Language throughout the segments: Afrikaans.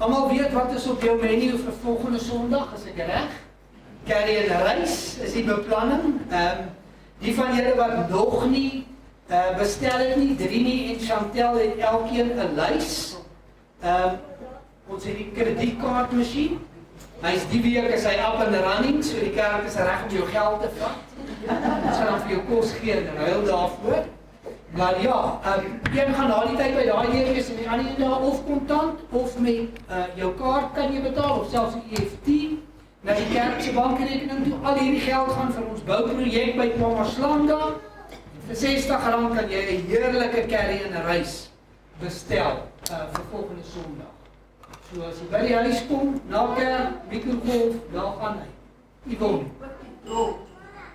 Almal weet wat is op jou menu vir volgende Sondag, is ek reg? Carry en reis is die beplanning. Die van julle wat nog nie bestel het nie, Drini en Chantel het elkeen 'n lys. Ons het die kredietkaartmasjien. Die week is hy up and running, so die kerk is reg om jou geld te vat. Ons gaan dan vir jou kos gee en ruil daarvoor. Maar ja, een gaan na die tyd by daai deur wees en die ander daar of kontant of met jou kaart kan jy betaal of selfs die EFT na die kerk se bankrekening toe. Al hierdie geld gaan vir ons bouprojek by Kwamaslanga. Vir R60 kan jy 'n heerlike carry en reis bestel vir volgende Sondag. So as jy by die huis kom, na kerk, mikrogolf, daar gaan hy. Yvonne.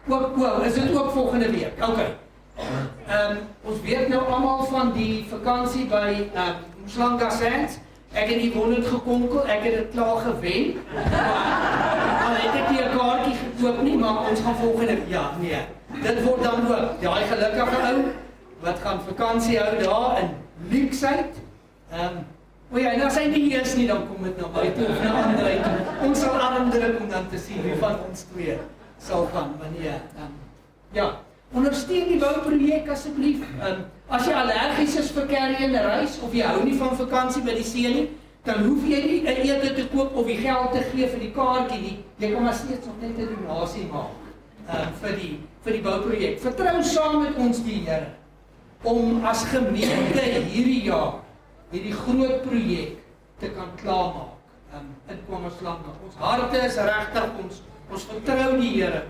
Ook, is dit ook volgende week? Okay. Ons weet nou almal van die vakansie by Mslanga Sands. Ek en Yvonne het gekonkel, ek het dit klaar gewen. Al het ek nie 'n kaartjie gekoop nie, maar ons gaan volgende, ja, nee. Dit word dan ook, daai gelukkige ou, wat gaan vakansie hou daar in Leekside. En as hy nie is nie, dan kom dit na my toe of na ander toe. Ons sal aandruk om dan te sien wie van ons twee sal gaan, wanneer. Ja, ondersteun die bouprojek asseblief. As jy allergies is vir carry en reis, of jy hou nie van vakansie by die see nie, dan hoef jy nie 'n ete te koop of die geld te gee vir die kaartjie nie. Jy kan maar steeds nog net 'n donasie maak vir die bouprojek. Vertrou saam met ons die Here om as gemeente hierdie jaar hierdie groot projek te kan klaarmaak in Kwamaslanga. Ons harte is regtig, ons vertrou die Here,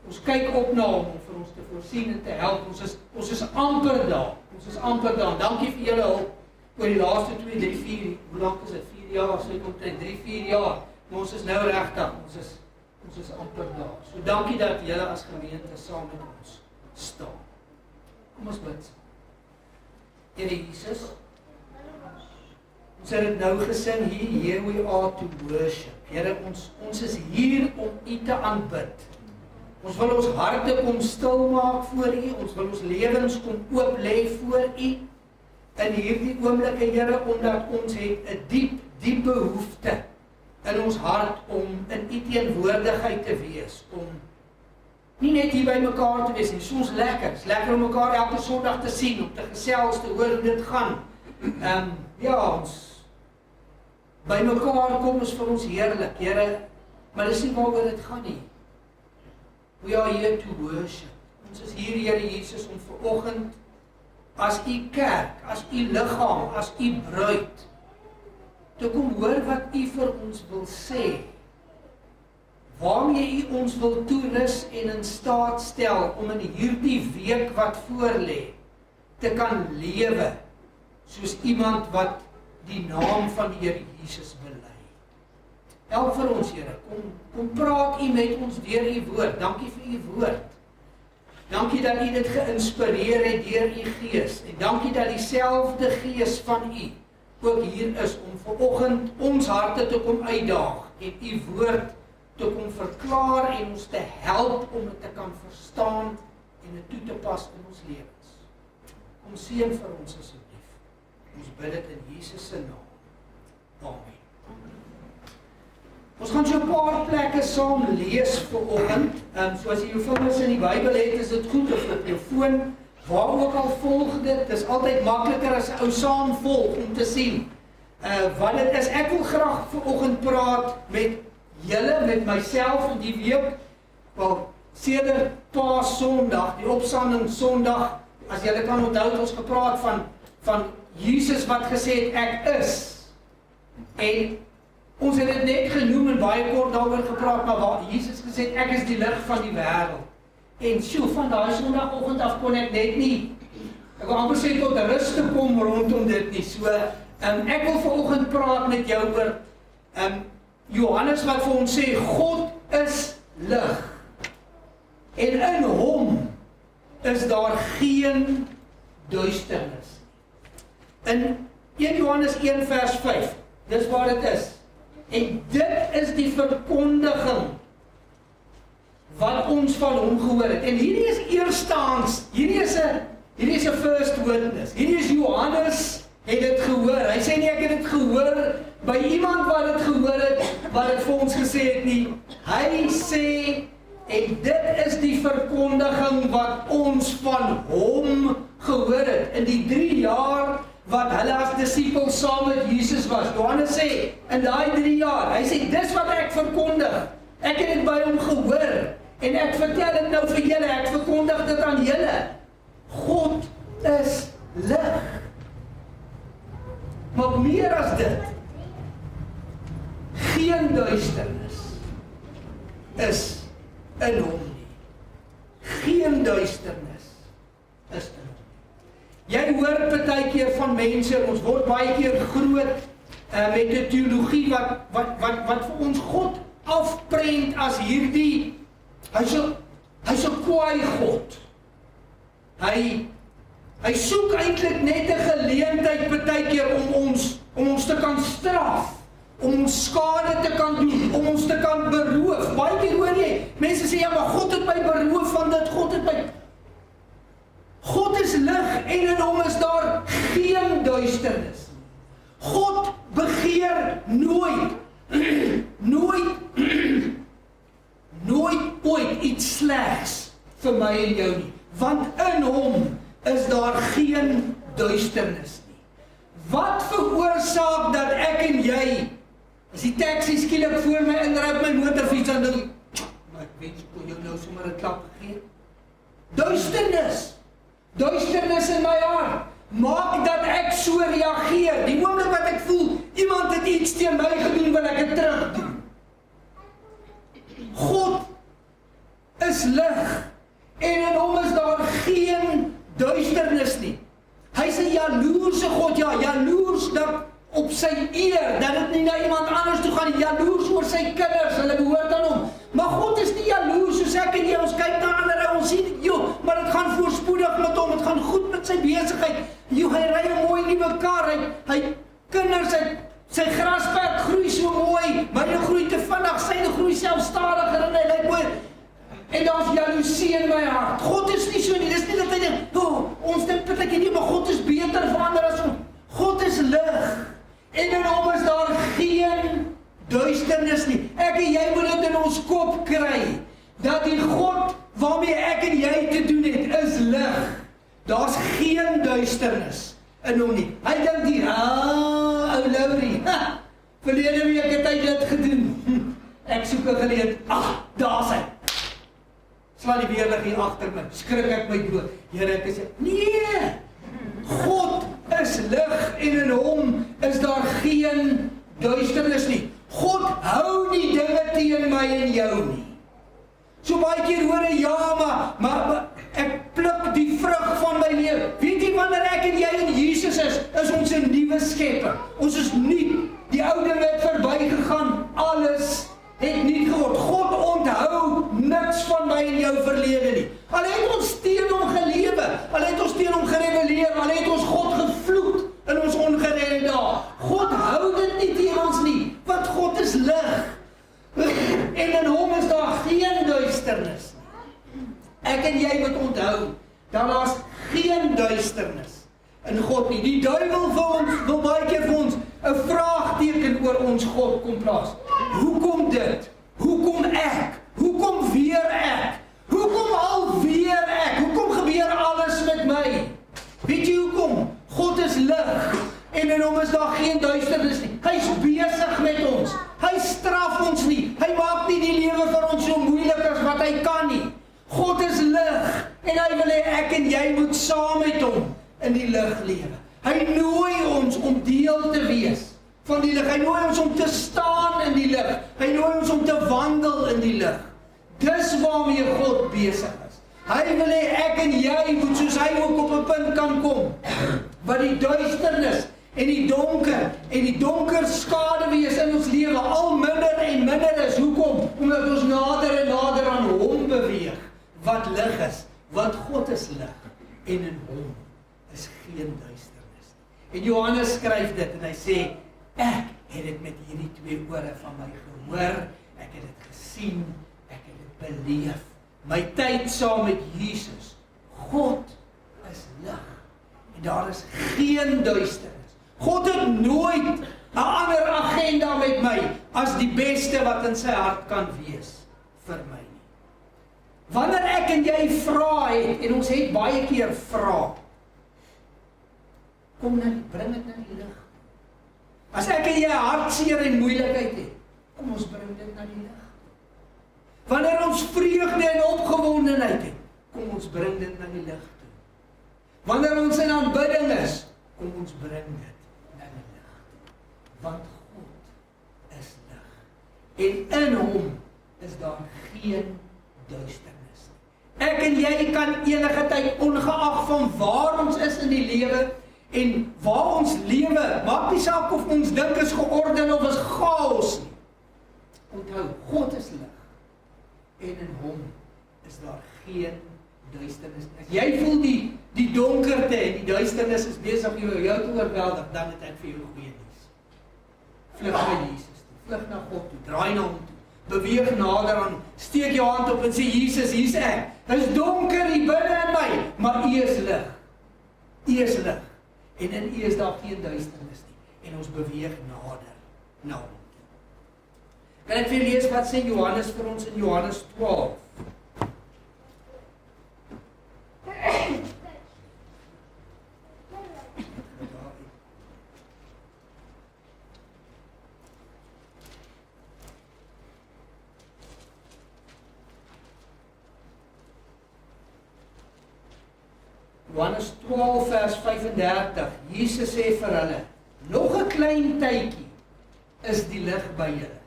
ons kyk op na hom om vir ons te voorsien en te help. Ons is amper daar. Dankie vir julle hulp oor die laaste 2, 3, 4, hoe lank is dit? 4 jaar, so kom dit 3, 4 jaar. Maar ons is nou regtig, ons is amper daar. So dankie dat julle as gemeente saam met ons staan. Kom ons bid. Here Jesus, ons het dit nou gesing, here we are to worship. Here, ons is hier om U te aanbid. Ons wil ons harte kom stil maak voor U, ons wil ons lewens kom oop lê voor U. In hierdie oomblikke, Here, omdat ons het 'n diep behoefte in ons hart om in U teenwoordigheid te wees, om nie net hier by mekaar te wees nie, soms lekker. Is lekker om mekaar elke Sondag te sien, om te gesels, te hoor hoe dit gaan. Ja, ons by mekaar kom is vir ons heerlik, Here, maar dis nie waaroor dit gaan nie. We are here to worship. Ons is hier, Here Jesus, om vanoggend as U kerk, as U liggaam, as U bruid, te kom hoor wat U vir ons wil sê. Waarmee U ons wil toerus en in staat stel om in hierdie week wat voorlê te kan lewe soos iemand wat die naam van die Here Jesus bely. Help vir ons, Here, kom praat U met ons deur U woord. Dankie vir U woord. Dankie dat U dit geïnspireer het deur U Gees. En dankie dat dieselfde Gees van U ook hier is om vanoggend ons harte te kom uitdaag en U woord te kom verklaar en ons te help om dit te kan verstaan en dit toe te pas in ons lewens. Kom seën vir ons asseblief. Ons bid dit in Jesus se naam. Amen. Ons gaan so 'n paar plekke saam lees vanoggend. So as jy jou vingers in die Bybel het, is dit goed, of op jou foon, waar ook al volg dit. Dit is altyd makliker as 'n ou saam volg om te sien wat dit is. Ek wil graag vanoggend praat met julle, met myself in die week, wel sedert Paas Sondag, die opstanding Sondag, as julle kan onthou, het ons gepraat van Jesus wat gesê het, ek is. En ons het dit net genoem en baie kort daaroor gepraat, maar waar Jesus gesê het, ek is die lig van die wêreld. En sjoe, van daai Sondagoggend af kon ek net nie, ek wil amper sê tot rus te kom rondom dit nie. So, ek wil vanoggend praat met jou oor Johannes wat vir ons sê, God is lig. En in hom is daar geen duisternis. In 1 Johannes 1 vers 5, dis waar dit is. En dit is die verkondiging wat ons van hom gehoor het. En hierdie is eerstehands, hierdie is 'n first witness. Hierdie is Johannes het dit gehoor. Hy sê nie ek het dit gehoor by iemand wat dit gehoor het, wat dit vir ons gesê het nie. Hy sê, en dit is die verkondiging wat ons van hom gehoor het. In die 3 jaar wat hulle as disipels saam met Jesus was. Johannes sê, in daai 3 jaar, hy sê, dis wat ek verkondig. Ek het dit by hom gehoor. En ek vertel dit nou vir julle, ek verkondig dit aan julle. God is lig. Maar meer as dit, geen duisternis is in hom nie. Geen duisternis is in hom nie. Jy hoor partykeer van mense, ons word baie keer groot met 'n teologie wat vir ons God afprent as hierdie, hy's 'n kwaai God. Hy soek eintlik net 'n geleentheid partykeer om ons te kan straf, om ons skade te kan doen, om ons te kan beroof. Baie keer hoor jy, mense sê, ja, maar God het my beroof van dit, God is lig en in hom is daar geen duisternis. God begeer nooit ooit iets slegs vir my en jou nie, want in hom is daar geen duisternis nie. Wat veroorsaak dat ek en jy, as die taxi skielik voor my inry op my motorfiets, dan dink maar ek wens ek kon jou nou sommer 'n klap gegee. Duisternis in my hart maak dat ek so reageer. Die oomblik wat ek voel, iemand het iets teen my gedoen, wil ek dit terug doen. God is lig en in hom is daar geen duisternis nie. Hy is 'n jaloerse God, ja, jaloers dat op sy eer, dat dit nie na iemand anders toe gaan, jaloers oor sy kinders, hulle behoort aan hom. Maar God is nie jaloers soos ek en jy, ons kyk na ander, ons sien, joh, maar dit gaan voorspoedig met hom, dit gaan goed met sy besigheid. Joh, hy ry 'n mooi nuwe kar, hy kinders, sy grasperk groei so mooi, myne groei te vinnig, syne groei self stadiger en hy lyk mooi. En daar's jaloesie in my hart. God is nie so nie, dis nie dat hy dink, ons dink partykeer nie, maar God is beter verander as ons. God is lig. En in hom is daar geen duisternis nie. Ek en jy moet dit in ons kop kry, dat die God waarmee ek en jy te doen het, is lig. Daar's geen duisternis in hom nie. Hy dink die, ou Laurie, verlede week het hy dit gedoen. Ek soek 'n geleentheid, daar's hy. Slaan die weerlig hier agter my, skrik ek my dood. Here, ek sê, nee, God is lig en in hom is daar geen duisternis nie. God hou nie dinge teen my en jou nie. So baie keer hoor jy, ja, maar ek pluk die vrug van my lewe. Weet jy, wanneer ek en jy in Jesus is ons 'n nuwe skepper. Ons is nuut. Die ou dinge het verbygegaan, alles het nuut geword. God onthou niks van my en jou verlede nie. Al het ons teen hom gelewe, al het ons teen hom gerebelleer, al het ons God gevloek in ons ongeredde dae. God hou dit nie teen ons nie, want God is lig. En in hom is daar geen duisternis nie. Ek en jy moet onthou, dat daar's geen duisternis in God nie. Die duiwel wil baie keer vir ons 'n vraagteken oor ons God kom plaas. Hoekom dit? Hoekom ek? Hoekom weer ek? Hoekom alweer ek? Hoekom gebeur alles met my? Weet jy hoekom? God is lig en in hom is daar geen duisternis nie. Hy's besig met ons. Hy straf ons nie. Hy maak nie die lewe vir ons so moeilik as wat hy kan nie. God is lig en hy wil hê ek en jy moet saam met hom in die lig lewe. Hy nooi ons om deel te wees van die lig. Hy nooi ons om te staan in die lig. Hy nooi ons om te wandel in die lig. Dis waarmee God besig is. Hy wil hê ek en jy moet soos hy ook op 'n punt kan kom, wat die duisternis en die donker skaduwees in ons lewe al minder en minder is. Hoekom? Omdat ons nader en nader aan hom beweeg, wat lig is, want God is lig en in hom is geen duisternis. En Johannes skryf dit en hy sê, ek het dit met hierdie 2 ore van my gehoor, ek het dit gesien, ek het dit beleef. My tyd saam met Jesus, God is lig en daar is geen duisternis. God het nooit 'n ander agenda met my as die beste wat in sy hart kan wees vir my nie. Wanneer ek en jy vra het, en ons het baie keer vra, kom bring dit na die lig. As ek en jy hartseer en moeilikheid het, kom ons bring dit na die lig. Wanneer ons vreugde en opgewondenheid het, kom ons bring dit na die lig toe. Wanneer ons in aanbidding is, kom ons bring dit na die lig toe. Want God is lig. En in hom is daar geen duisternis. Ek en jy kan enige tyd, ongeag van waar ons is in die lewe, en waar ons lewe, maak nie saak of ons dink is georden of is chaos nie. Onthou, God is lig. En in hom is daar geen duisternis. As jy voel die donkerte en die duisternis is besig om jou te oorweldig, dan het ek vir jou goeie nuus. Vlug na Jesus toe, vlug na God toe, draai na hom toe, beweeg nader aan, steek jou hand op en sê, Jesus, hier's ek. Het is donker hier binne in my, maar U is lig. U is lig. En in U is daar geen duisternis nie. En ons beweeg nader na hom. Kan ek vir lees wat sê Johannes vir ons in Johannes 12? Johannes 12 vers 35, Jesus sê vir hulle, nog 'n klein tydjie is die lig by julle.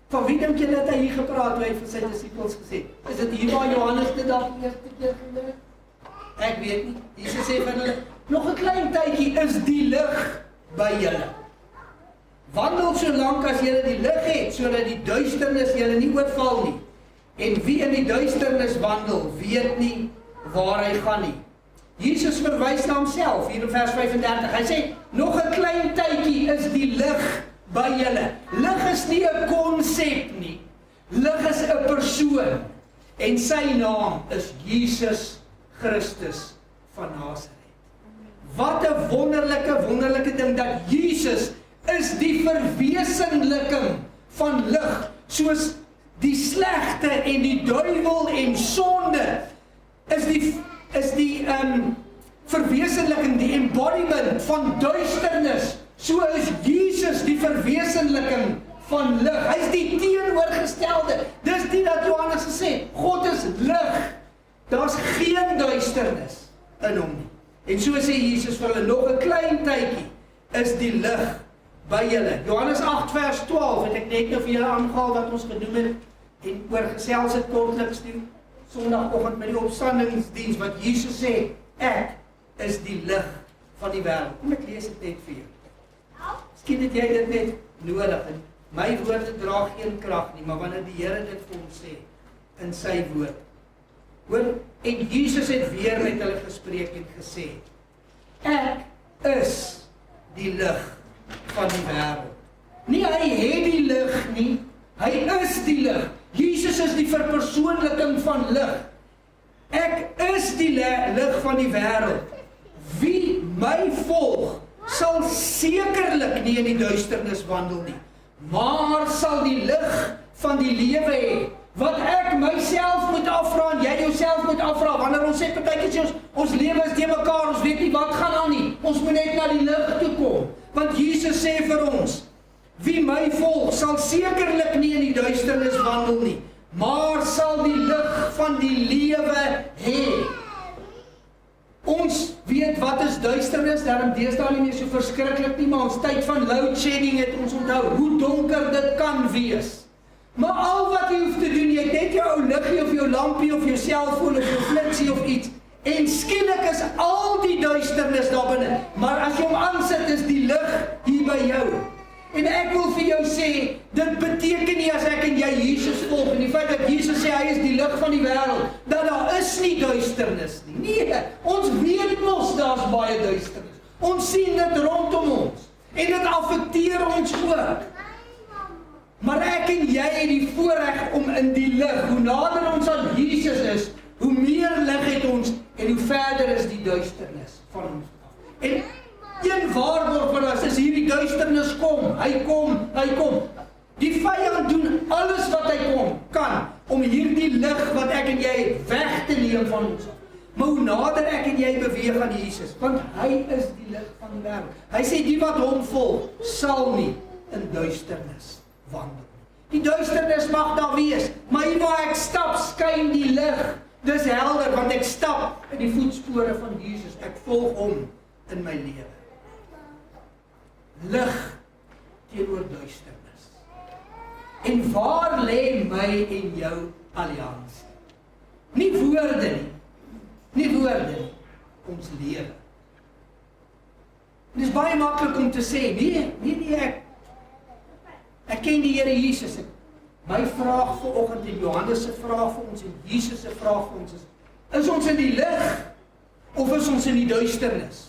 Van wie dink julle dat hy hier gepraat het vir sy disippels gesê? Is dit hier waar Johannes dit dalk die eerste keer gedoen het? Ek weet nie. Jesus sê vir hulle, nog 'n klein tydjie is die lig by julle. Wandel so lank as julle die lig het, sodat die duisternis julle nie oorval nie. En wie in die duisternis wandel, weet nie waar hy gaan nie. Jesus verwys na homself hier in vers 35. Hy sê, nog 'n klein tydjie is die lig by julle. Lig is nie 'n konsep nie. Lig is 'n persoon. En sy naam is Jesus Christus van Nasaret. Wat 'n wonderlike ding dat Jesus is die verwesenliking van lig. Soos die slegte en die duiwel en sonde is die verwesenliking, die embodiment van duisternis. So is Jesus die verwesenliking van lig. Hy is die teenoorgestelde. Dis die dat Johannes gesê, God is lig. Daar's geen duisternis in hom nie. En so sê Jesus vir hulle, nog 'n klein tydjie is die lig by julle. Johannes 8 vers 12 het ek net nou vir julle aangehaal wat ons genoem het en oorgesels het kortliks die Sondagoggend met die opstandingsdiens wat Jesus sê, ek is die lig van die wêreld. Kom ek lees dit net vir jou. Miskien het jy dit net nodig. En my woorde dra geen krag nie, maar wanneer die Here dit vir ons sê in sy woord. Hoor, en Jesus het weer met hulle gespreek en gesê, ek is die lig van die wêreld. Nie hy het die lig nie, hy is die lig. Jesus is die verpersoonliking van lig. Ek is die lig van die wêreld. Wie my volg, sal sekerlik nie in die duisternis wandel nie, maar sal die lig van die lewe hê. Wat ek myself moet afvra en jy jouself moet afvra, wanneer ons sê partykeer sê ons lewe is te mekaar, ons weet nie wat gaan aan nie. Ons moet net na die lig toe kom. Want Jesus sê vir ons, wie my volg, sal sekerlik nie in die duisternis wandel nie, maar sal die lig van die lewe hê. Ons weet wat is duisternis, daarom deesdae nie meer so verskriklik nie, maar ons tyd van load shedding het ons onthou hoe donker dit kan wees. Maar al wat jy hoef te doen, jy het net jou ou liggie of jou lampie of jou selfoon of jou flitsie of iets, en skielik is al die duisternis daar binne. Maar as jy hom aansit, is die lig hier by jou. En ek wil vir jou sê, dit beteken nie as ek en jy Jesus volg, en die feit dat Jesus sê, hy is die lig van die wêreld, dat daar is nie duisternis nie. Nee, ons weet mos, daar's baie duisternis. Ons sien dit rondom ons, en dit affekteer ons ook. Maar ek en jy het die voorreg om in die lig, hoe nader ons aan Jesus is, hoe meer lig het ons, en hoe verder is die duisternis van ons af. En een hy kom. Die vyand doen alles wat hy kan om hierdie lig wat ek en jy het weg te neem van ons. Maar hoe nader ek en jy beweeg aan Jesus, want hy is die lig van die wêreld. Hy sê die wat hom volg, sal nie in duisternis wandel. Die duisternis mag daar wees, maar hier waar ek stap, skyn die lig. Dis helder, want ek stap in die voetspore van Jesus. Ek volg hom in my lewe. Lig teenoor duisternis. En waar lê my en jou alliansie? Nie woorde nie, ons lewe. Dit is baie maklik om te sê, nee, ek ken die Here Jesus. My vraag vanoggend en Johannes se vraag vir ons en Jesus se vraag vir ons is ons in die lig of is ons in die duisternis?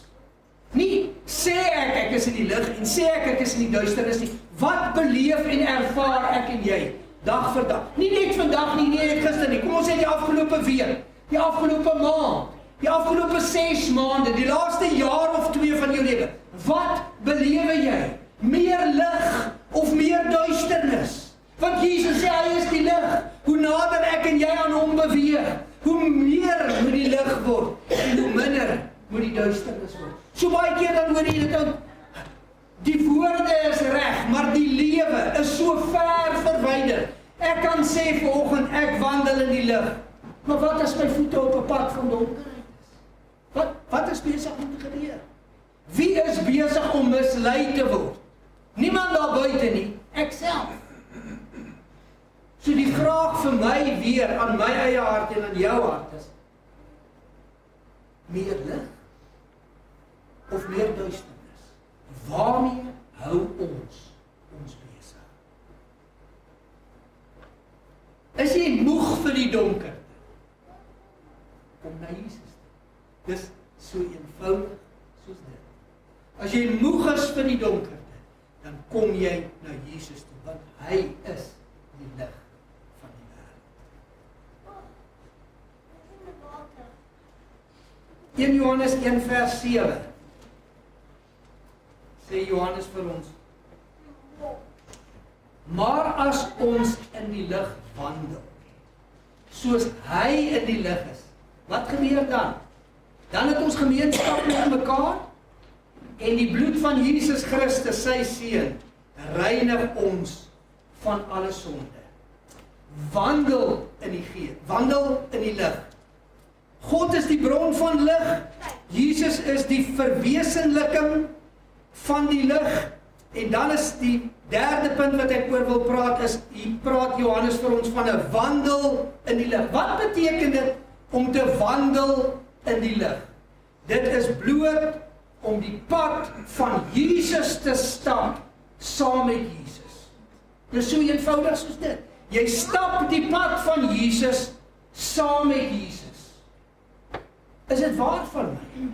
Nie sê ek is in die lig en sê ek is in die duisternis nie. Wat beleef en ervaar ek en jy dag vir dag? Nie net vandag nie, nie net gister nie. Kom ons sê die afgelope week, die afgelope maand, die afgelope 6 maande, die laaste jaar of 2 van jou lewe. Wat belewe jy? Meer lig of meer duisternis? Want Jesus sê hy is die lig. Hoe nader ek en jy aan hom beweeg, hoe meer moet die lig word en hoe minder moet die duisternis word. So baie keer dan hoor jy dit ook, die woorde is reg, maar die lewe is so ver verwyder. Ek kan sê vanoggend ek wandel in die lig, maar wat as my voete op 'n pad van donkerheid is? Wat is besig om te gebeur? Wie is besig om mislei te word? Niemand daar buite nie, ek self. So die vraag vir my weer aan my eie hart en aan jou hart is, meer lig of meer duisternis? Waarmee hou ons besig? Is jy moeg vir die donker? Kom na Jesus. Dis so eenvoudig soos dit. As jy moeg is vir die donker, dan kom jy na Jesus toe, want hy is die lig van die wêreld. 1 Johannes 1 vers 7 sê Johannes vir ons, maar as ons in die lig wandel, soos hy in die lig is, wat gebeur dan? Dan het ons gemeenskap met mekaar, en die bloed van Jesus Christus, sy seun, reinig ons van alle sonde. Wandel in die gees, wandel in die lig. God is die bron van lig. Jesus is die verwesenliking van die lig. En dan is die derde punt wat ek oor wil praat, is, hier praat Johannes vir ons van 'n wandel in die lig. Wat beteken dit om te wandel in die lig? Dit is bloot om die pad van Jesus te stap saam met Jesus. Dit is so eenvoudig soos dit. Jy stap die pad van Jesus saam met Jesus. Is dit waar van my?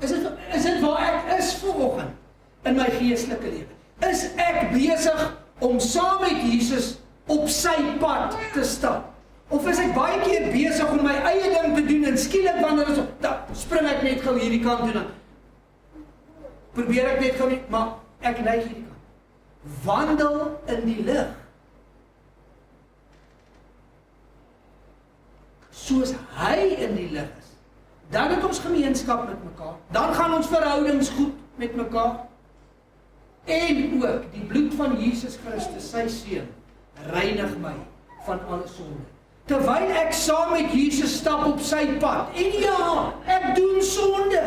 Is dit waar ek is vanoggend in my geestelike lewe? Is ek besig om saam met Jesus op sy pad te stap? Of is ek baie keer besig om my eie ding te doen en skielik wanneer is dan spring ek net gou hierdie kant toe dan probeer ek net gou nie, maar ek neig hierdie kant. Wandel in die lig. Soos hy in die lig is. Dan het ons gemeenskap met mekaar. Dan gaan ons verhoudings goed met mekaar. En ook die bloed van Jesus Christus, sy seun, reinig my van alle sonde. Terwyl ek saam met Jesus stap op sy pad. En ja, ek doen sonde.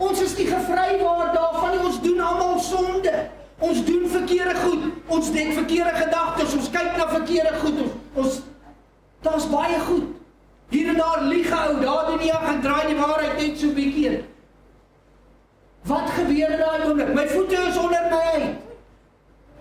Ons is nie gevrywaar daarvan nie, ons doen almal sonde. Ons doen verkeerde goed, ons denk verkeerde gedagtes, ons kyk na verkeerde goed, daar's baie goed. Hier en daar lieg ou, daar doen jy gaan draai die waarheid net so bietjie. Wat gebeur in daai oomblik? My voete is onder my uit.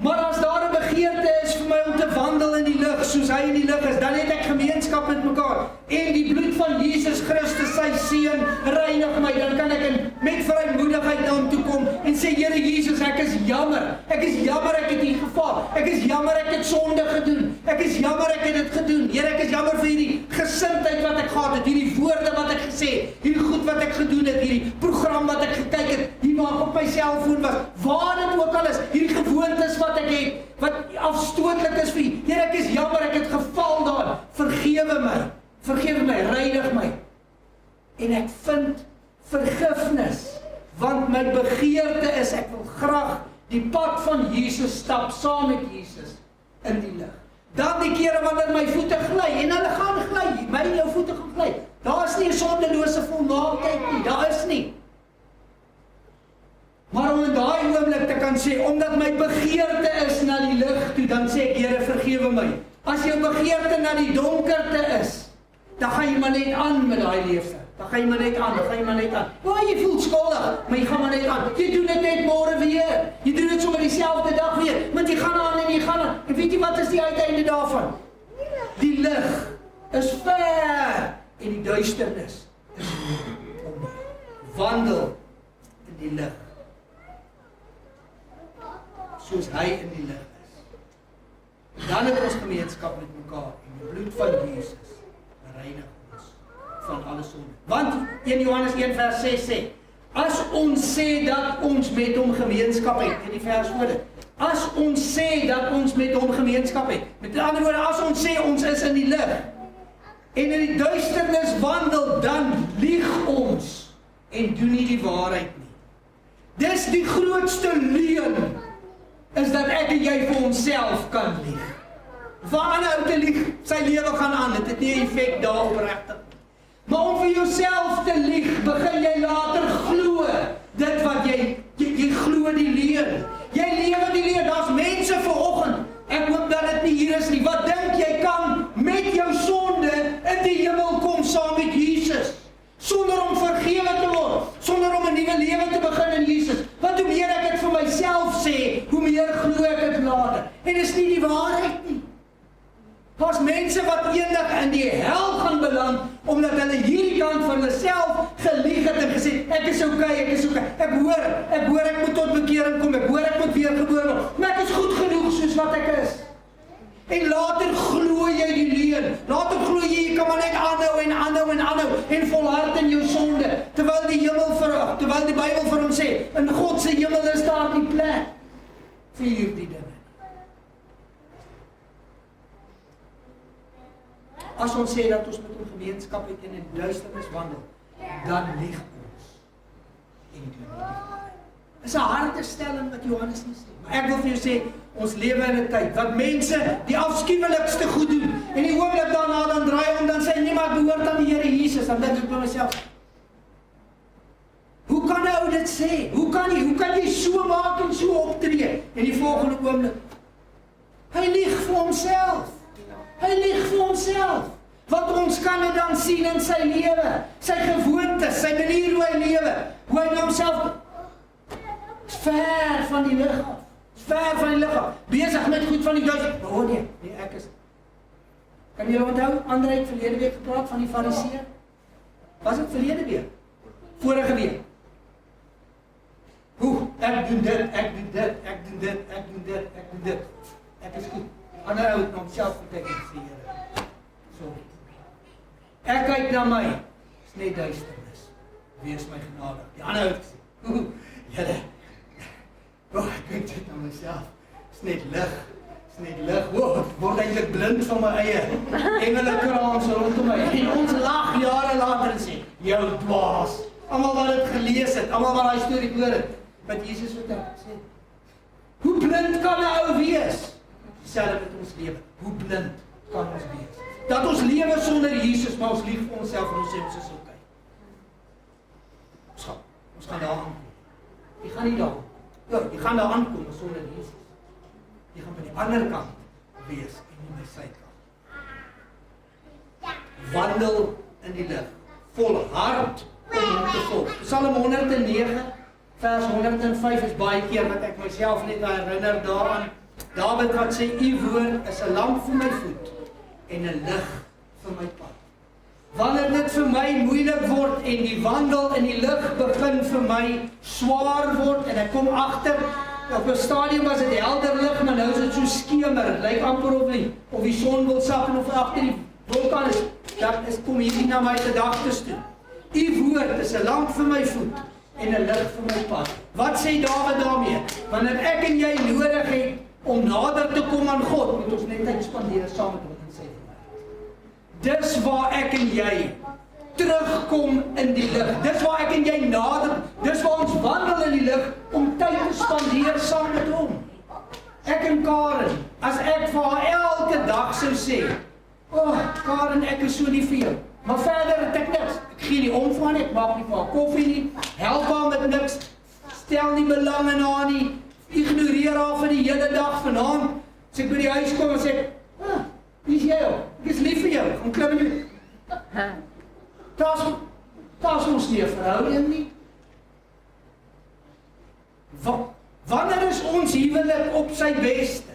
Maar as daar 'n begeerte is vir my om te wandel in die lig, soos hy in die lig is, dan het ek gemeenskap met mekaar. En die bloed van Jesus Christus, sy seun, reinig my. Dan kan ek met vrymoedigheid na hom toe kom en sê, Here Jesus, ek is jammer. Ek is jammer ek het hier gefaal. Ek is jammer ek het sonde gedoen. Ek is jammer ek het dit gedoen. Here, ek is jammer vir hierdie gesindheid wat ek gehad het, hierdie woorde wat ek gesê het, hierdie goed wat ek gedoen het, hierdie program wat ek gekyk het, hier waar ek op my selfoon was. afstootlik is vir U. Here, ek is jammer, ek het geval daar. Vergewe my, reinig my. En ek vind vergifnis, want my begeerte is, ek wil graag die pad van Jesus stap, saam met Jesus, in die lig. Dan die kere wanneer my voete gly, en hulle gaan gly, my en jou voete gaan gly. Daar is nie 'n sondelose volmaaktheid nie, daar is nie. Maar om in daai oomblik te kan sê, omdat my begeerte is na die lig toe, dan sê ek, Here, vergewe my. As jou begeerte na die donkerte is, dan gaan jy maar net aan met daai leefstyl. Dan gaan jy maar net aan. Ja, jy voel skuldig, maar jy gaan maar net aan. Jy doen dit net môre weer. Jy doen dit sommer dieselfde dag weer, want jy gaan aan en jy gaan aan. En weet jy wat is die uiteinde daarvan? Die lig is ver en die duisternis is om. Wandel in die lig, soos hy in die lig is. Dan het ons gemeenskap met mekaar en die bloed van Jesus reinig ons van alle sonde. Want 1 Johannes 1 vers 6 sê, as ons sê dat ons met hom gemeenskap het, in die vers voor dit, as ons sê dat ons met hom gemeenskap het, met ander woorde, as ons sê ons is in die lig, en in die duisternis wandel, dan lieg ons, en doen nie die waarheid nie. Dis die grootste leuen, is dat ek en jy vir onsself kan lieg. Waar ander ou te lieg, sy lewe gaan aan, dit het nie 'n effek daarop regtig. Maar om vir jouself te lieg, begin jy later glo dit wat jy glo die leuen. Jy lewe die leuen, daar's mense vanoggend, ek hoop dat dit nie hier is nie, wat dink jy kan met jou sonde in die hemel kom saam met Jesus, sonder om vergewe te word, sonder om 'n nuwe lewe te begin in Jesus. Want hoe meer ek dit vir myself sê, hoe meer glo ek dit later. En dis nie die waarheid nie. Daar's mense wat eendag in die hel gaan beland, omdat hulle hierdie kant van hulle self gelieg het en gesê, ek is okay, ek hoor ek moet tot bekering kom, ek hoor ek moet weergebore word, maar ek is goed genoeg soos wat ek is. En later glo jy die leuen, later glo jy kan maar net aanhou en volhard in jou sonde, terwyl die Bybel vir hom sê, in God se hemel is daar nie plek vir hierdie dinge. As ons sê dat ons met hom gemeenskap het en in duisternis wandel, dan lieg ons en doen nie die waarheid. Dis 'n harde stelling wat Johannes nie sê. Maar ek wil vir jou sê, ons lewe in 'n tyd wat mense die afskuwelikste goed doen, en die oomblik daarna dan draai om, dan sê niemand behoort aan die Here Jesus, dan dink ek by myself, hoe kan 'n ou dit sê? Hoe kan jy so maak en so optree? En die volgende oomblik, hy lieg vir homself. Want ons kan dit dan sien in sy lewe, sy gewoontes, sy manier hoe hy lewe, hoe hy na homself ver van die lig af, besig met goed van die duisternis. Oh nee, ek is. Kan julle onthou, Andre het verlede week gepraat van die Fariseer? Was dit verlede week? Vorige week? Ek doen dit. Ek is goed. Ander ou het homself gekyk en sê, Here, sorry. Ek kyk na my, is net duisternis. Wees my genadig. Die ander ou het gesê, Here, ek kyk dit na myself, is net lig. Word eintlik blind van my eie. Engele kraans rondom my. En ons lag jare later en sê, jou dwaas. Almal wat dit gelees het, almal wat daai storie gehoor het, wat Jesus vertel, sê, hoe blind kan 'n ou wees? Dieselfde met ons lewe. Hoe blind kan ons wees? Dat ons lewe sonder Jesus, maar ons lieg vir onsself en ons sê ons is okay. Ons gaan daar aankom. Jy gaan nie daar. Jy gaan daar aankom sonder Jesus. Jy gaan by die ander kant wees en nie by sy kant. Wandel in die lig. Volhard om hom te volg. Psalm 109 vers 105 is baie keer wat ek myself net herinner daaraan. Dawid wat sê, u woord is 'n lamp vir my voet en 'n lig vir my pad. Wanneer dit vir my moeilik word en die wandel in die lig begin vir my swaar word en ek kom agter, op 'n stadium was dit helder lig, maar nou is dit so skemer, dit lyk amper of die son wil sak en of agter die wolke is, dat kom hierdie na my gedagtes toe. U woord is 'n lamp vir my voet en 'n lig vir my pad. Wat sê Dawid daarmee? Wanneer ek en jy nodig het om nader te kom aan God, moet ons net tyd spandeer saam met hom in sy woord. Dis waar ek en jy terugkom in die lig. Dis waar ek en jy nader, dis waar ons wandel in die lig, om tyd te spandeer saam met hom. Ek en Karen, as ek vir haar elke dag sou sê, Karen, ek is so lief vir jou, maar verder het ek niks. Ek gee nie om vir haar nie, ek maak nie vir haar koffie nie, help haar met niks, stel nie belang in haar nie, ignoreer haar vir die hele dag vanaand. As ek by die huis kom en sê, wie is jy ook? Ek is lief vir jou, gaan klim in die... Daar's ons nie 'n verhouding nie. Wanneer is ons huwelik op sy beste?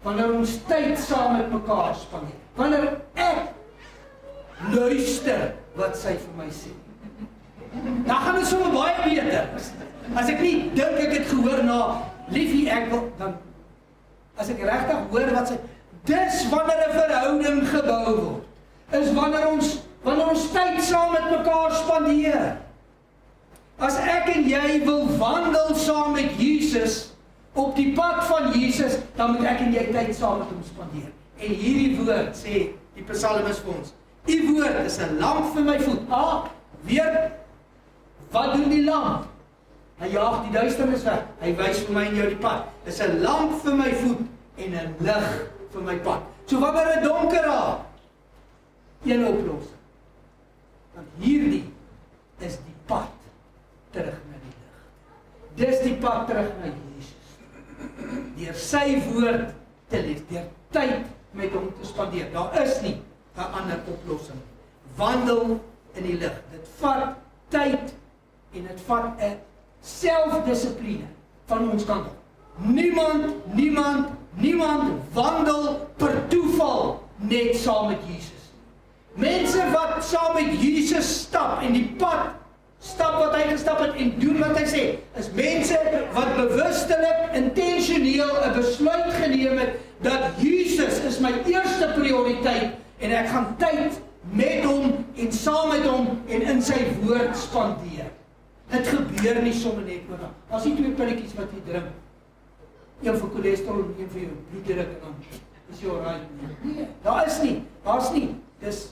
Wanneer ons tyd saam met mekaar spandeer. Wanneer ek luister wat sy vir my sê. Dan gaan dit sommer baie beter. As ek nie dink ek het gehoor na liefie ek wil, dan as ek regtig hoor wat sy, dis wanneer 'n verhouding gebou word. Is wanneer ons tyd saam met mekaar spandeer. As ek en jy wil wandel saam met Jesus, op die pad van Jesus, dan moet ek en jy tyd saam met hom spandeer. En hierdie woord, sê die psalmis vir ons, die woord is 'n lamp vir my voet. Weer, wat doen die lamp? Hy jaag die duisternis weg. Hy wys vir my en jou die pad. Dis 'n lamp vir my voet en 'n lig vir my pad. So wanneer dit donker raak, een oplossing. Want hierdie is die pad terug na die lig. Dis die pad terug na Jesus. Deur sy woord te lees, deur tyd met hom te spandeer. Daar is nie 'n ander oplossing. Wandel in die lig. Dit vat tyd en dit vat 'n selfdissipline van ons kant. Niemand wandel per toeval net saam met Jesus. Mense wat saam met Jesus stap en die pad stap wat hy gestap het en doen wat hy sê, is mense wat bewustelik, intentioneel 'n besluit geneem het dat Jesus is my eerste prioriteit en ek gaan tyd met hom en saam met hom en in sy woord spandeer. Dit gebeur nie sommer net oornag. As jy 2 pilletjies wat jy drink, een vir cholesterol en een vir jou bloeddruk en dan is jy alright. Nee, daar's nie. Dis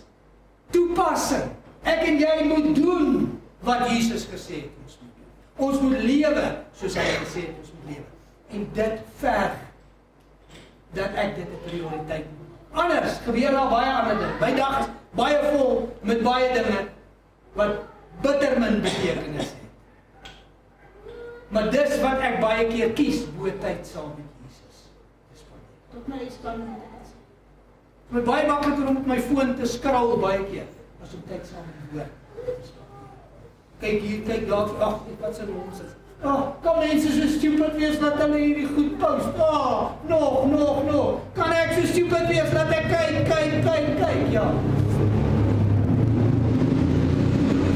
toepassing. Ek en jy moet doen wat Jesus gesê het ons moet doen. Ons moet lewe soos hy gesê het ons moet lewe. En dit verg dat ek dit 'n prioriteit moet. Anders gebeur daar baie ander dinge. My dag is baie vol met baie dinge wat bitter min betekenis het. Maar dis wat ek baie keer kies, bo tyd saam met Jesus. Tot my span. Dit is baie makliker om op my foon te skraal baie keer as om tyd saam met die woord. Kyk hier, kyk daar, wat se nonsens. Kan mense so stupid wees dat hulle hierdie goed post? Nog. Kan ek so stupid wees dat ek kyk, ja.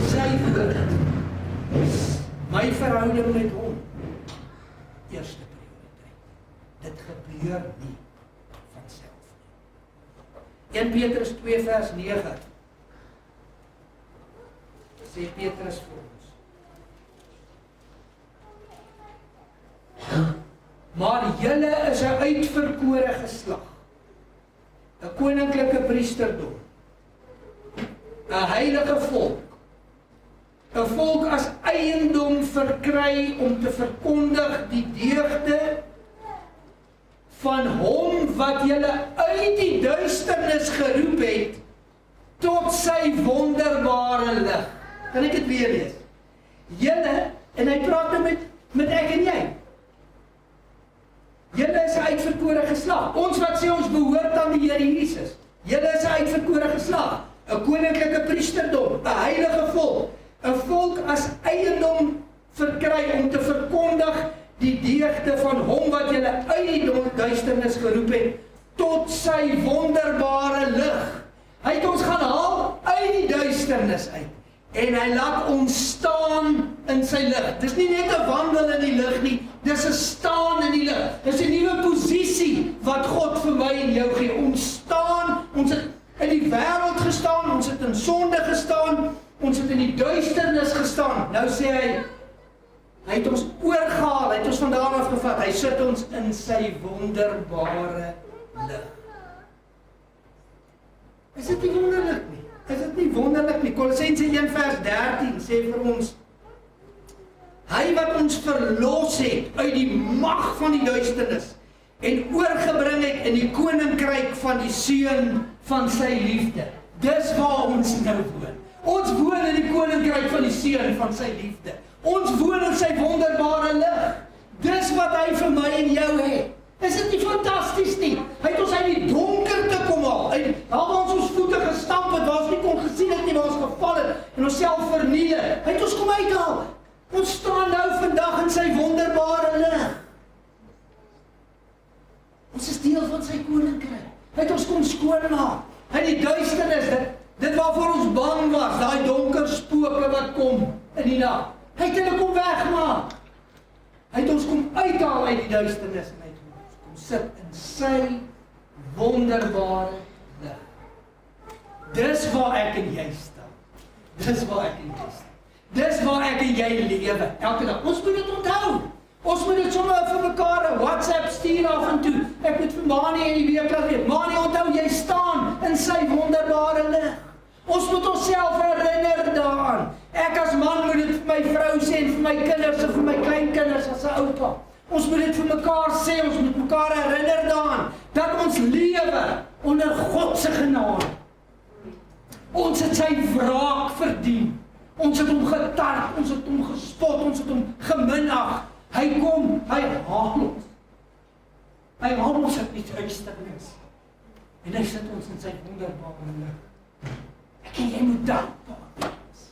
Sy woord. My verhouding met hom. Eerste prioriteit. Dit gebeur nie van self nie. 1 Petrus 2 vers 9. Sê Petrus vir ons. Maar julle is 'n uitverkore geslag, 'n koninklike priesterdom, 'n heilige volk, 'n volk as eiendom verkry om te verkondig die deugde van hom wat julle uit die duisternis geroep het tot sy wonderbare lig. Kan ek dit weer lees? Julle, en hy praat nou met ek en jy. Julle is 'n uitverkore geslag. Ons wat sê ons behoort aan die Here Jesus. Julle is 'n uitverkore geslag, 'n koninklike priesterdom, 'n heilige volk, 'n volk as eiendom verkry om te verkondig die deugde van hom wat julle uit die duisternis geroep het tot sy wonderbare lig. Hy het ons gaan haal uit die duisternis uit. En hy laat ons staan in sy lig. Dis nie net 'n wandel in die lig nie, dis 'n staan in die lig. Dis 'n nuwe posisie wat God vir my en jou gee. Ons staan, ons het in die wêreld gestaan, ons het in sonde gestaan, ons het in die duisternis gestaan. Nou sê hy, Hy het ons oorgehaal, hy het ons vandaan afgevat, hy sit ons in sy wonderbare lig. Is dit nie wonderlik nie? Is dit nie wonderlik nie? Kolossense 1 vers 13 sê vir ons, hy wat ons verlos het uit die mag van die duisternis en oorgebring het in die koninkryk van die seun van sy liefde. Dis waar ons nou woon. Ons woon in die koninkryk van die seun van sy liefde. Ons woon in sy wonderbare lig. Dis wat hy vir my en jou het. Is dit nie fantasties nie? Hy het ons uit die donkerte kom haal. Daar waar ons voete gestamp het, waar ons nie kon gesien het nie, waar ons geval het en onsself verniel het. Hy het ons kom uithaal. Ons staan nou vandag in sy wonderbare lig. Ons is deel van sy koninkryk. Hy het ons kom skoonmaak. Hy het die duisternis, dit waarvoor ons bang was, daai donker spooke wat kom in die nag. Hy het hulle kom wegmaak. Hy het ons kom uithaal uit die duisternis en hy het ons kom sit in sy wonderbare lig. Dis waar ek en jy staan. Dis waar ek en jy staan. Dis waar ek en jy lewe, elke dag. Ons moet dit onthou. Ons moet dit sommer vir mekaar 'n WhatsApp stuur af en toe. Ek moet vir Mani in die week laat weet. Mani, onthou jy staan in sy wonderbare lig. Ons moet onsself herinner daaraan. Ek as man moet dit vir my vrou sê en vir my kinders en vir my kleinkinders as 'n oupa. Ons moet dit vir mekaar sê, ons moet mekaar herinner daaraan dat ons lewe onder God se genade. Ons het sy wraak verdien. Ons het hom getart, ons het hom gespot, ons het hom geminag. Hy kom, hy haal ons. Hy haal ons uit die duisternis. En hy sit ons in sy wonderbare lig. Ek en jy moet dankbaar wees.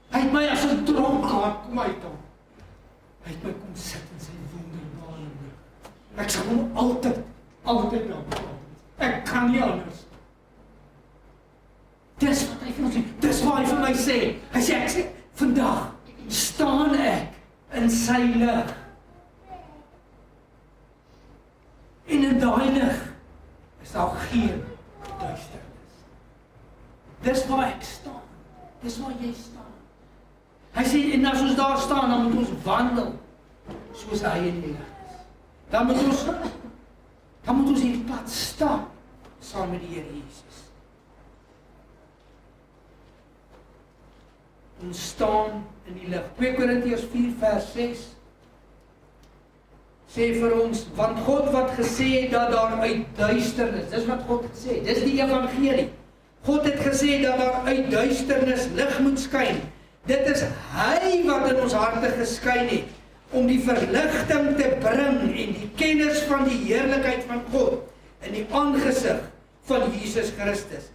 Hy het my as 'n dronkaard kom uithaal. Hy het my kom sit in sy wonderbare lig. Ek sal hom altyd dankbaar wees. Ek kan nie anders. Dis wat hy vir ons sê. Dis wat hy vir my sê. Hy sê, vandag staan ek in sy lig. En in daai lig is daar geen duisternis. Dis waar ek staan. Dis waar jy staan. Hy sê, en as ons daar staan, dan moet ons wandel soos hy in die lig is. Dan moet ons hierdie pad stap saam met die Here Jesus. Ons staan in die lig. 2 Korintiërs 4 vers 6 sê vir ons, want God wat gesê het dat daar uit duisternis, dis wat God gesê het, dis die evangelie. God het gesê dat daar uit duisternis lig moet skyn. Dit is hy wat in ons harte geskyn het, om die verligting te bring en die kennis van die heerlikheid van God in die aangesig van Jesus Christus.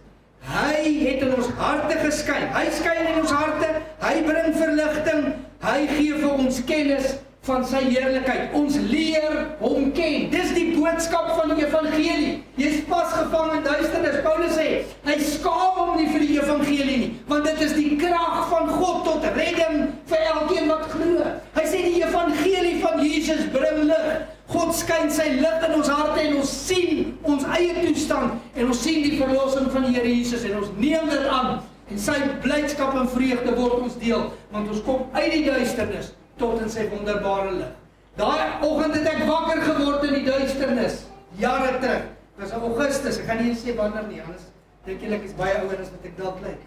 Hy het in ons harte geskyn. Hy skyn in ons harte, hy bring verligting, hy gee vir ons kennis van sy heerlikheid. Ons leer hom ken. Dis die boodskap van die evangelie. Jy's vasgevang in duisternis. Paulus sê, hy skaam hom nie vir die evangelie nie, want dit is die krag van God tot redding vir elkeen wat glo. Hy sê die evangelie van Jesus bring lig. God skyn sy lig in ons harte en ons sien ons eie toestand en ons sien die verlossing van die Here Jesus en ons neem dit aan en sy blydskap en vreugde word ons deel, want ons kom uit die duisternis tot in sy wonderbare lig. Daai oggend het ek wakker geword in die duisternis, jare terug. Dit was in Augustus, ek gaan nie sê wanneer nie, anders dink julle ek is baie ouer as wat ek dalk lyk.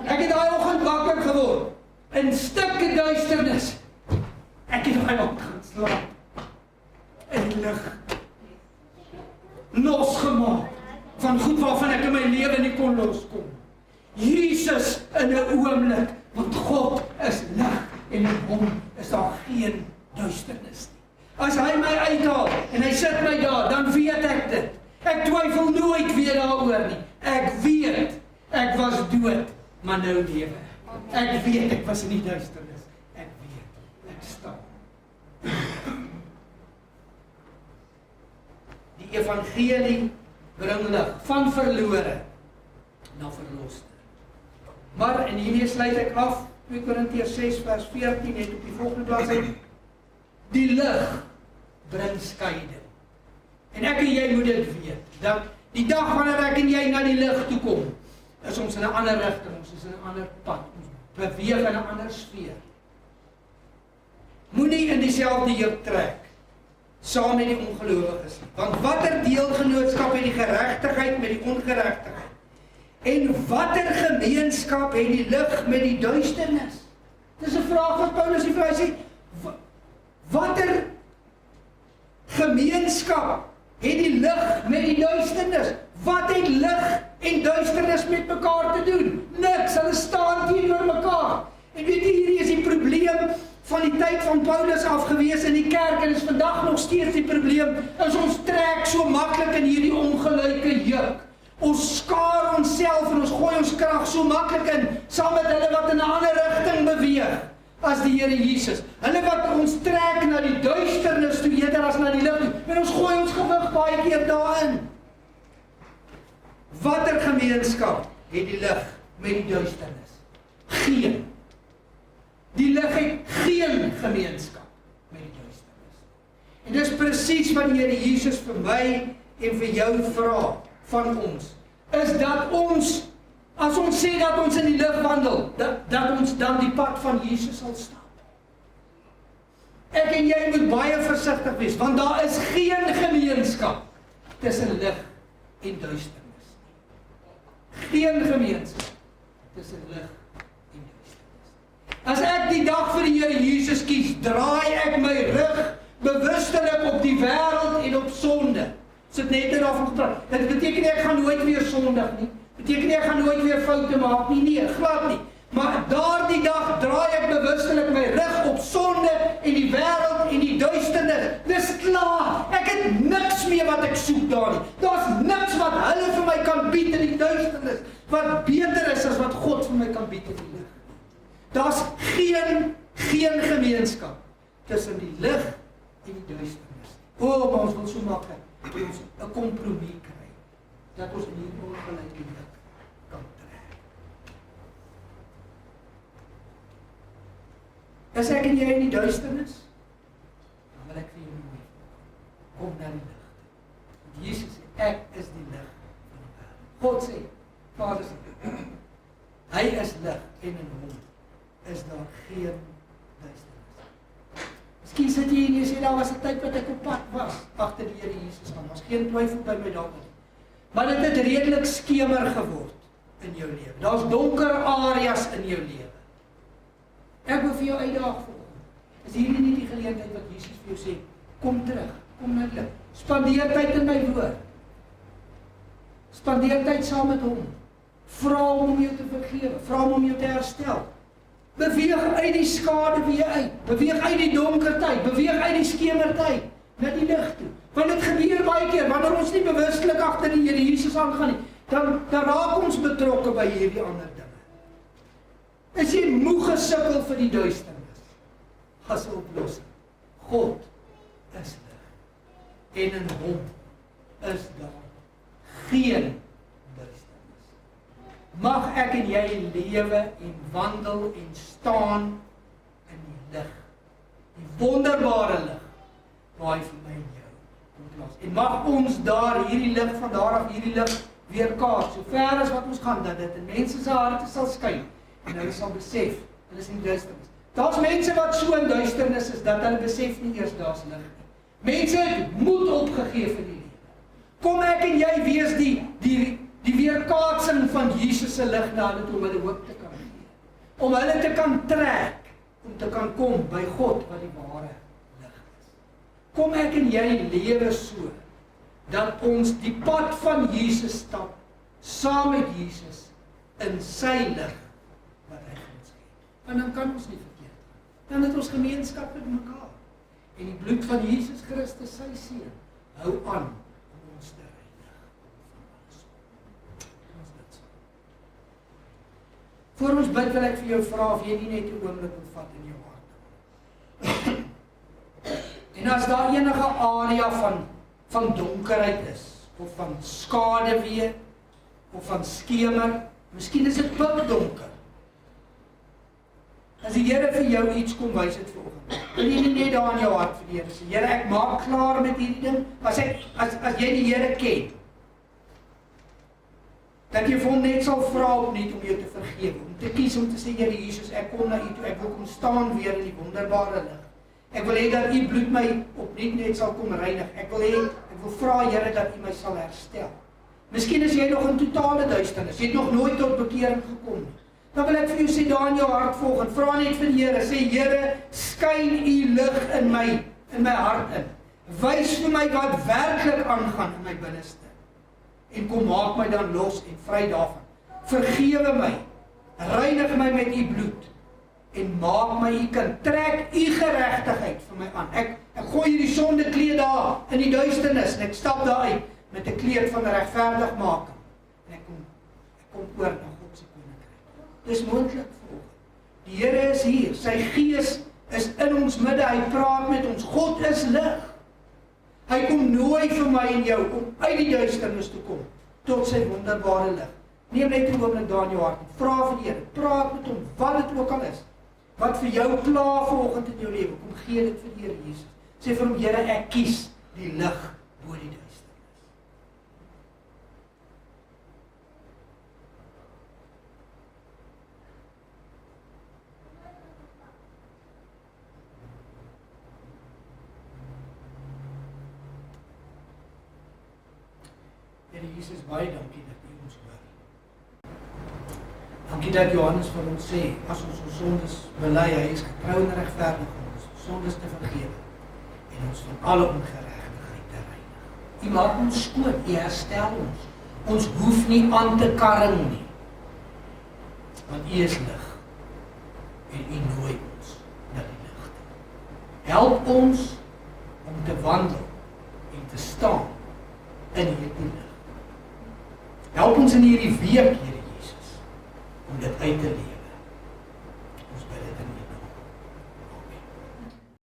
Ek het daai oggend wakker geword in stukke duisternis. Ek het daai oggend gaan slaap. En lig losgemaak van goed waarvan ek in my lewe nie kon loskom. Jesus in 'n oomblik, want God is lig en in hom is daar geen duisternis nie. As hy my uithaal en hy sit my daar, dan weet ek dit. Ek twyfel nooit weer daaroor nie. Ek weet, ek was dood, maar nou lewe ek. Ek weet, ek was in die duisternis. Ek weet, ek staan. Die evangelie bring lig van verlore na verloste. Maar, en hiermee sluit ek af, 2 Korintiërs 6 vers 14 het op die volgende bladsy, die lig bring skeiding. En ek en jy moet dit weet, dat die dag wanneer ek en jy na die lig toe kom, is ons in 'n ander rigting, ons is in 'n ander pad, ons beweeg in 'n ander sfeer. moenie in dieselfde juk trek saam met die ongelowiges nie. Want watter deelgenootskap het die geregtigheid met die ongeregtigheid? En watter gemeenskap het die lig met die duisternis? Dis 'n vraag wat Paulus hier vra. Hy sê, watter gemeenskap het die lig met die duisternis? Wat het lig en duisternis met mekaar te doen? Niks, hulle staan teenoor mekaar. En weet jy, hierdie is die probleem van die tyd van Paulus af gewees in die kerk, en is vandag nog steeds die probleem, is ons trek so maklik in hierdie ongelyke juk. Ons skaar onsself en ons gooi ons krag so maklik in, saam met hulle wat in 'n ander rigting beweeg, as die Here Jesus. Hulle wat ons trek na die duisternis toe, eerder as na die lig toe, en ons gooi ons gewig baie keer daarin. Watter gemeenskap het die lig met die duisternis? Geen. Die lig het geen gemeenskap met die duisternis. En dis presies wat die Here Jesus vir my en vir jou vra van ons, is dat ons, as ons sê dat ons in die lig wandel, dat ons dan die pad van Jesus sal stap. Ek en jy moet baie versigtig wees, want daar is geen gemeenskap tussen lig en duisternis. Geen gemeenskap tussen lig en duisternis. As ek die dag vir die Here Jesus kies, draai ek my rug bewustelik op die wêreld en op sonde. Sit net daarvan gepraat. Dit beteken nie ek gaan nooit weer sondig nie. Beteken nie ek gaan nooit weer foute maak nie. Nee, glad nie. Maar daardie dag draai ek bewustelik my rug op sonde en die wêreld en die duisternis. Dis klaar. Ek het niks meer wat ek soek daar nie. Daar's niks wat hulle vir my kan bied in die duisternis wat beter is as wat God vir my kan bied in die lig. Daar's geen gemeenskap tussen die lig en die duisternis. Maar ons wil so maklik ons 'n kompromie kry dat ons in hierdie ongelyke lig kan trek. As ek en jy in die duisternis, dan wil ek vir jou nooi, kom na die lig. Want Jesus sê, ek is die lig van die wêreld. God sê, Vader sê, hy is lig en in hom is daar geen duisternis. Miskien sit jy en jy sê, daar was 'n tyd wat ek op pad was, agter die Here Jesus aan. Daar's geen twyfel by my daarin. Maar dit het redelik skemer geword in jou lewe. Daar's donker areas in jou lewe. Ek wil vir jou uitdaag volgende. Is hierdie nie die geleentheid wat Jesus vir jou sê, kom terug, kom na die lig. Spandeer tyd in my woord. Spandeer tyd saam met hom. Vra hom om jou te vergewe, vra hom om jou te herstel. Beweeg uit die skaduwee uit, beweeg uit die donker tyd, beweeg uit die skemertyd, na die lig toe. Want dit gebeur baie keer, wanneer ons nie bewustelik agter die Here Jesus aangaan nie, dan raak ons betrokke by hierdie ander dinge. Is jy moeg gesukkel vir die duisternis? As 'n oplossing. God is lig. En in hom is daar geen duisternis. Mag ek en jy lewe en wandel en staan in die lig. Die wonderbare lig waar hy vir my en jou ontlas. En mag ons daar hierdie lig van daar af hierdie lig weerkaats, so ver as wat ons gaan, dat dit in mense se harte sal skyn en hulle sal besef, hulle is in duisternis. Daar's mense wat so in duisternis is dat hulle besef nie eers daar's lig nie. Mense het moed opgegee vir die lewe. Kom ek en jy wees die weerkaatsing van Jesus se lig na hulle toe om hulle hoop te kan gee. Om hulle te kan trek, om te kan kom by God wat die ware lig is. Kom ek en jy lewe so, dat ons die pad van Jesus stap, saam met Jesus, in sy lig, wat hy vir ons gee. En dan kan ons nie verkeerd gaan. Dan het ons gemeenskap met mekaar. En die bloed van Jesus Christus, sy seun, hou aan om ons te reinig van alles. Ons bid so. Voor ons bid wil ek vir jou vra of jy nie net 'n oomblik wil vat in jou hart. En as daar enige area van donkerheid is, of van skaduwee, of van skemer, miskien is dit pikdonker. As die Here vir jou iets kom wys het vanoggend, wil jy nie net daar in jou hart vir die Here sê, Here, ek maak klaar met hierdie ding, as jy die Here ken, dat jy vir hom net sal vra opnuut om jou te vergewe, om te kies om te sê, Here Jesus, ek kom na u toe, ek wil kom staan weer in die wonderbare lig, Ek wil hê dat U bloed my opnuut net sal kom reinig. Ek wil vra Here dat U my sal herstel. Miskien is jy nog in totale duisternis. Jy het nog nooit tot bekering gekom nie. Dan wil ek vir jou sê, daar in jou hart volgend, vra net vir die Here, sê Here, skyn U lig in my hart in. Wys vir my wat werklik aangaan in my binneste. En kom maak my dan los en vry daarvan. Vergewe my, reinig my met U bloed en maak my U kind. Trek U geregtigheid vir my aan. Ek gooi hierdie sonde kleed daar in die duisternis en ek stap daar uit met 'n kleed van regverdigmaking. En ek kom oor na God se koninkryk. Dis moontlik vir ons. Die Here is hier. Sy Gees is in ons midde. Hy praat met ons. God is lig. Hy kom nooi vir my en jou om uit die duisternis te kom tot sy wonderbare lig. Neem net 'n oomblik daar in jou hart. Vra vir die Here. Praat met hom wat dit ook al is. Wat vir jou pla vanoggend in jou lewe, kom gee dit vir die Here Jesus. Sê vir hom, Here, ek kies die lig bo die duisternis. Here Jesus, baie dankie dat U ons hoor. Dankie dat Johannes vir ons sê, as ons sondes bely, hy is getrou en regverdig om ons sondes te vergewe en ons van alle ongeregtigheid te reinig. U maak ons skoon, U herstel ons. Ons hoef nie aan te karring nie, want U is lig en U nooi ons na die lig. Help ons om te wandel